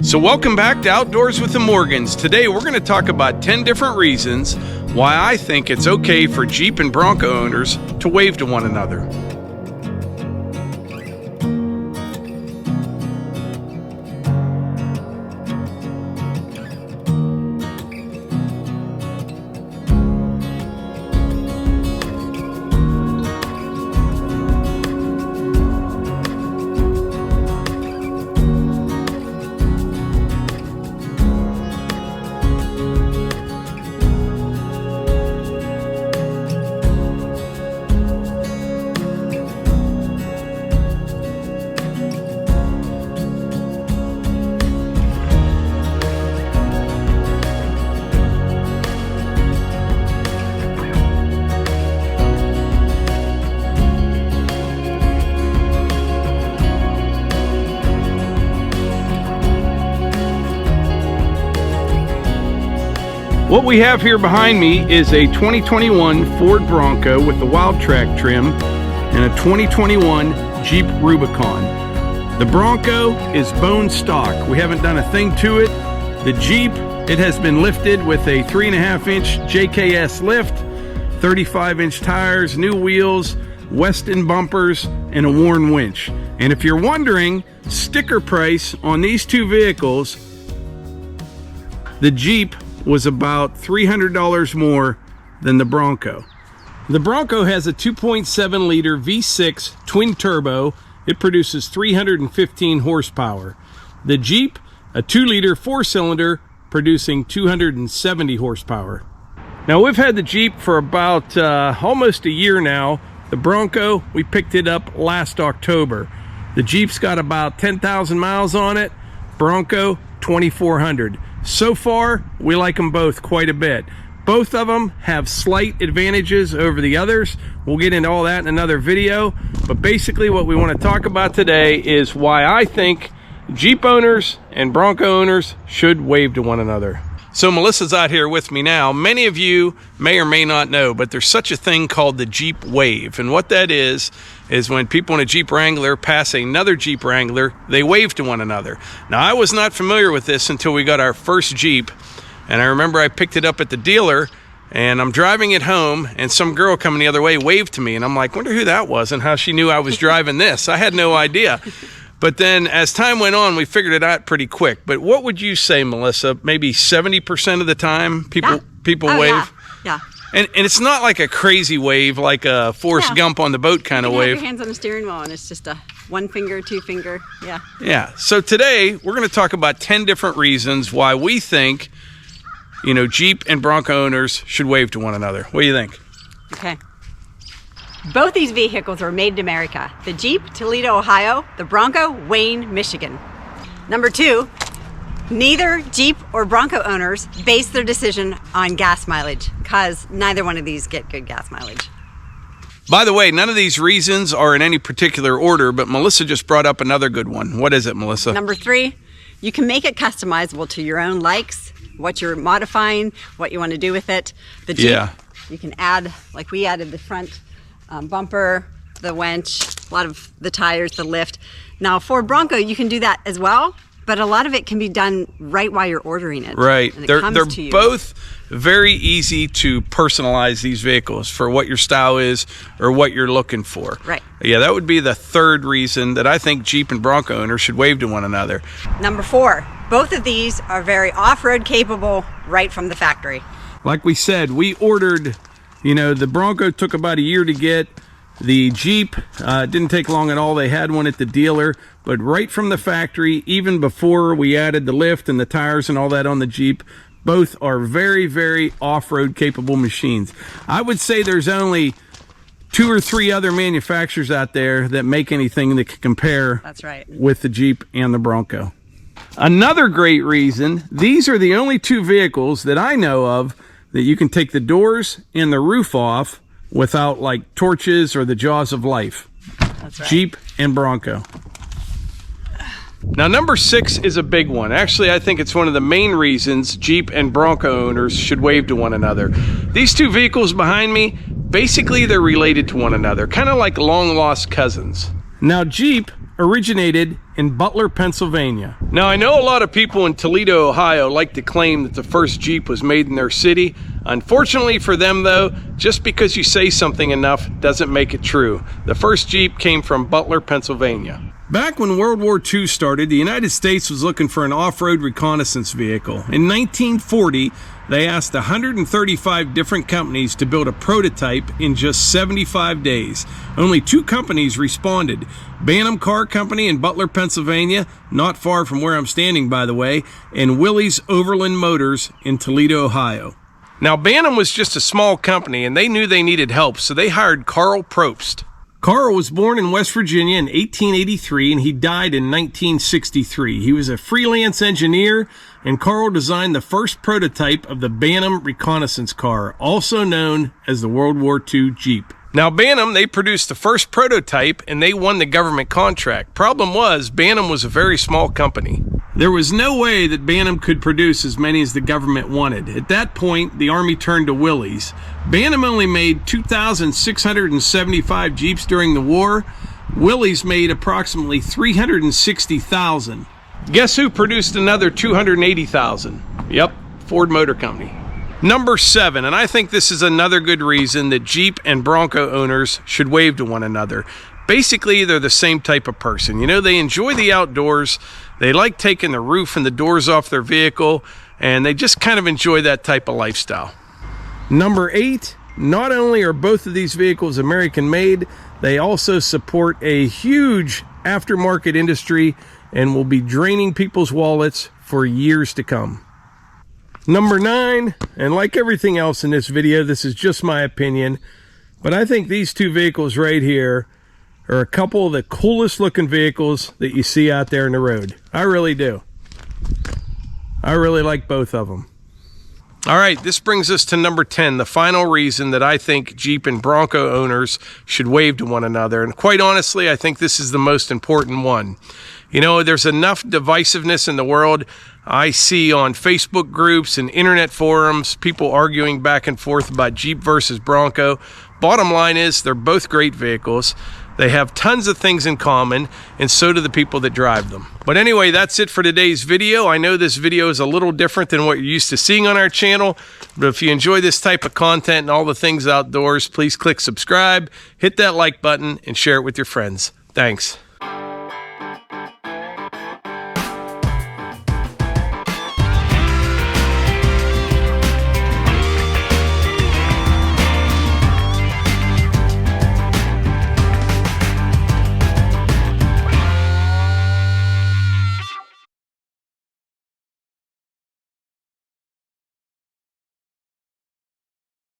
So welcome back to Outdoors with the Morgans. Today we're going to talk about 10 different reasons why I think it's okay for Jeep and Bronco owners to wave to one another. What we have here behind me is a 2021 Ford Bronco with the Wild Track trim and a 2021 Jeep Rubicon. The Bronco is bone stock. We haven't done a thing to it. The Jeep, it has been lifted with a 3.5-inch JKS lift, 35-inch tires, new wheels, Weston bumpers, and a worn winch. And if you're wondering, sticker price on these two vehicles, the Jeep was about $300 more than the Bronco. The Bronco has a 2.7 liter V6 twin turbo. It produces 315 horsepower. The Jeep, a 2 liter 4-cylinder producing 270 horsepower. Now we've had the Jeep for about almost a year now. The Bronco, we picked it up last October. The Jeep's got about 10,000 miles on it. Bronco, 2,400. So far, we like them both quite a bit. Both of them have slight advantages over the others. We'll get into all that in another video. But basically what we want to talk about today is why I think Jeep owners and Bronco owners should wave to one another. So Melissa's out here with me now. Many of you may or may not know, but there's such a thing called the Jeep wave. And what that is when people in a Jeep Wrangler pass another Jeep Wrangler, they wave to one another. Now, I was not familiar with this until we got our first Jeep. And I remember I picked it up at the dealer, and I'm driving it home, and some girl coming the other way waved to me. And I'm like, wonder who that was and how she knew I was driving this. I had no idea. But then as time went on, we figured it out pretty quick. But what would you say, Melissa? Maybe 70% of the time people wave? Yeah. And it's not like a crazy wave, like a Forrest Gump on the boat kind of wave. You have your hands on the steering wheel, and it's just a 1 finger, 2 finger, yeah. Yeah. So today, we're going to talk about 10 different reasons why we think, Jeep and Bronco owners should wave to one another. What do you think? Okay. Both these vehicles are made in America. The Jeep, Toledo, Ohio. The Bronco, Wayne, Michigan. Number 2, neither Jeep or Bronco owners base their decision on gas mileage, because neither one of these get good gas mileage. By the way, none of these reasons are in any particular order, but Melissa just brought up another good one. What is it, Melissa? Number 3, you can make it customizable to your own likes, what you're modifying, what you want to do with it. The Jeep, you can add, like we added the front bumper, the winch, a lot of the tires, the lift. Now, Ford Bronco, you can do that as well, but a lot of it can be done right while you're ordering it. Right. And They're both very easy to personalize these vehicles for what your style is or what you're looking for. Right. Yeah, that would be the third reason that I think Jeep and Bronco owners should wave to one another. Number 4, both of these are very off-road capable right from the factory. Like we said, we ordered, the Bronco took about a year to get. The Jeep didn't take long at all. They had one at the dealer, but right from the factory, even before we added the lift and the tires and all that on the Jeep, both are very, very off-road capable machines. I would say there's only 2 or 3 other manufacturers out there that make anything that can compare with the Jeep and the Bronco. Another great reason, these are the only 2 vehicles that I know of that you can take the doors and the roof off without like torches or the jaws of life. That's right. Jeep and Bronco. Now, number 6 is a big one. Actually, I think it's one of the main reasons Jeep and Bronco owners should wave to one another. These 2 vehicles behind me, basically they're related to one another, kind of like long lost cousins. Now, Jeep originated in Butler, Pennsylvania. Now, I know a lot of people in Toledo, Ohio like to claim that the first Jeep was made in their city. Unfortunately for them though, just because you say something enough doesn't make it true. The first Jeep came from Butler, Pennsylvania. Back when World War II started, the United States was looking for an off-road reconnaissance vehicle. In 1940, they asked 135 different companies to build a prototype in just 75 days. Only 2 companies responded. Bantam Car Company in Butler, Pennsylvania, not far from where I'm standing by the way, and Willys Overland Motors in Toledo, Ohio. Now, Bantam was just a small company and they knew they needed help, so they hired Carl Probst. Carl was born in West Virginia in 1883 and he died in 1963. He was a freelance engineer, and Carl designed the first prototype of the Bantam reconnaissance car, also known as the World War II Jeep. Now, Bantam, they produced the first prototype and they won the government contract. Problem was, Bantam was a very small company. There was no way that Bantam could produce as many as the government wanted. At that point, the Army turned to Willys. Bantam only made 2,675 Jeeps during the war. Willys made approximately 360,000. Guess who produced another 280,000? Yep, Ford Motor Company. Number 7, and I think this is another good reason that Jeep and Bronco owners should wave to one another. Basically, they're the same type of person. You know, they enjoy the outdoors, they like taking the roof and the doors off their vehicle, and they just kind of enjoy that type of lifestyle. Number 8, not only are both of these vehicles American made, they also support a huge aftermarket industry and will be draining people's wallets for years to come. Number 9, and like everything else in this video, this is just my opinion, but I think these 2 vehicles right here are a couple of the coolest looking vehicles that you see out there in the road. I really do. I really like both of them. All right, this brings us to number 10, the final reason that I think Jeep and Bronco owners should wave to one another. And quite honestly, I think this is the most important one. You know, there's enough divisiveness in the world. I see on Facebook groups and internet forums, people arguing back and forth about Jeep versus Bronco. Bottom line is, they're both great vehicles. They have tons of things in common, and so do the people that drive them. But anyway, that's it for today's video. I know this video is a little different than what you're used to seeing on our channel, but if you enjoy this type of content and all the things outdoors, please click subscribe, hit that like button, and share it with your friends. Thanks.